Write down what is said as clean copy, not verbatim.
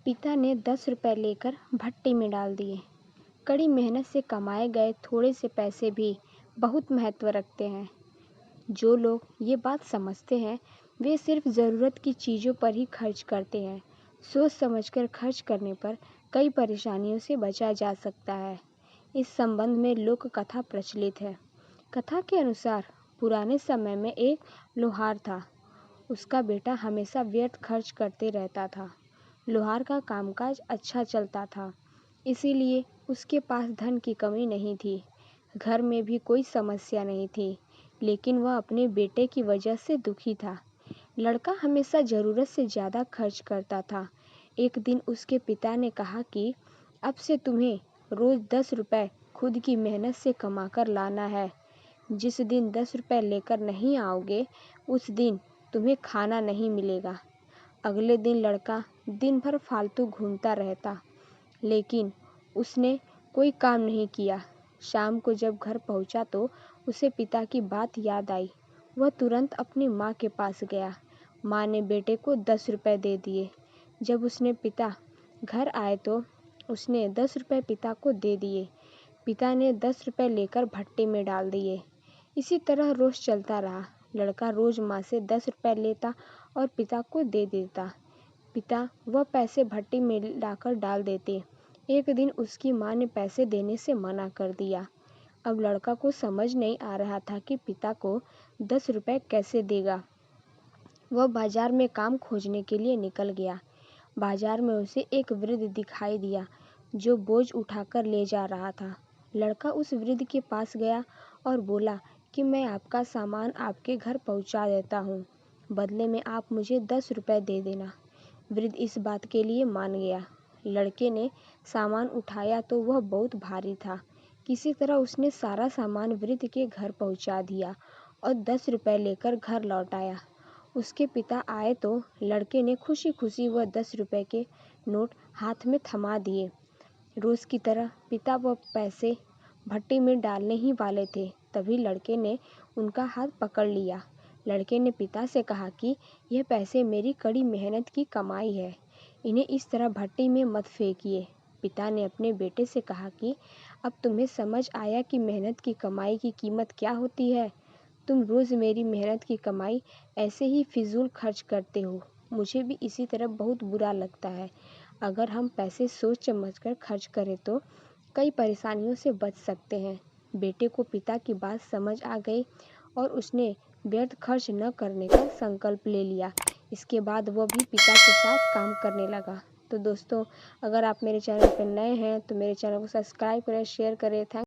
पिता ने 10 रुपए लेकर भट्टी में डाल दिए। कड़ी मेहनत से कमाए गए थोड़े से पैसे भी बहुत महत्व रखते हैं। जो लोग ये बात समझते हैं वे सिर्फ ज़रूरत की चीज़ों पर ही खर्च करते हैं। सोच समझकर खर्च करने पर कई परेशानियों से बचा जा सकता है। इस संबंध में लोक कथा प्रचलित है। कथा के अनुसार पुराने समय में एक लोहार था। उसका बेटा हमेशा व्यर्थ खर्च करते रहता था। लोहार का कामकाज अच्छा चलता था, इसीलिए उसके पास धन की कमी नहीं थी। घर में भी कोई समस्या नहीं थी, लेकिन वह अपने बेटे की वजह से दुखी था। लड़का हमेशा ज़रूरत से ज़्यादा खर्च करता था। एक दिन उसके पिता ने कहा कि अब से तुम्हें रोज़ 10 रुपए खुद की मेहनत से कमा कर लाना है। जिस दिन 10 रुपए लेकर नहीं आओगे, उस दिन तुम्हें खाना नहीं मिलेगा। अगले दिन लड़का दिन भर फालतू घूमता रहता, लेकिन उसने कोई काम नहीं किया। शाम को जब घर पहुंचा तो उसे पिता की बात याद आई। वह तुरंत अपनी माँ के पास गया। माँ ने बेटे को 10 रुपए दे दिए। जब उसने पिता घर आए तो उसने 10 रुपए पिता को दे दिए। पिता ने 10 रुपए लेकर भट्टी में डाल दिए। इसी तरह रोज़ चलता रहा। लड़का रोज़ माँ से 10 रुपए लेता और पिता को दे देता। पिता वह पैसे भट्टी में लाकर डाल देते। एक दिन उसकी माँ ने पैसे देने से मना कर दिया। अब लड़का को समझ नहीं आ रहा था कि पिता को 10 रुपए कैसे देगा। वह बाजार में काम खोजने के लिए निकल गया। बाजार में उसे एक वृद्ध दिखाई दिया जो बोझ उठाकर ले जा रहा था। लड़का उस वृद्ध के पास गया और बोला कि मैं आपका सामान आपके घर पहुंचा देता हूं, बदले में आप मुझे 10 रुपए दे देना। वृद्ध इस बात के लिए मान गया। लड़के ने सामान उठाया तो वह बहुत भारी था। किसी तरह उसने सारा सामान वृद्ध के घर पहुंचा दिया और 10 रुपए लेकर घर लौट आया। उसके पिता आए तो लड़के ने खुशी खुशी वह 10 रुपए के नोट हाथ में थमा दिए। रोज़ की तरह पिता वह पैसे भट्टी में डालने ही वाले थे, तभी लड़के ने उनका हाथ पकड़ लिया। लड़के ने पिता से कहा कि यह पैसे मेरी कड़ी मेहनत की कमाई है, इन्हें इस तरह भट्टी में मत फेंकिए। पिता ने अपने बेटे से कहा कि अब तुम्हें समझ आया कि मेहनत की कमाई की कीमत क्या होती है। तुम रोज़ मेरी मेहनत की कमाई ऐसे ही फिजूल खर्च करते हो। मुझे भी इसी तरह बहुत बुरा लगता है। अगर हम पैसे सोच समझकर खर्च करें तो कई परेशानियों से बच सकते हैं। बेटे को पिता की बात समझ आ गई और उसने व्यर्थ खर्च न करने का संकल्प ले लिया। इसके बाद वह भी पिता के साथ काम करने लगा। तो दोस्तों, अगर आप मेरे चैनल पर नए हैं तो मेरे चैनल को सब्सक्राइब करें, शेयर करें। थैंक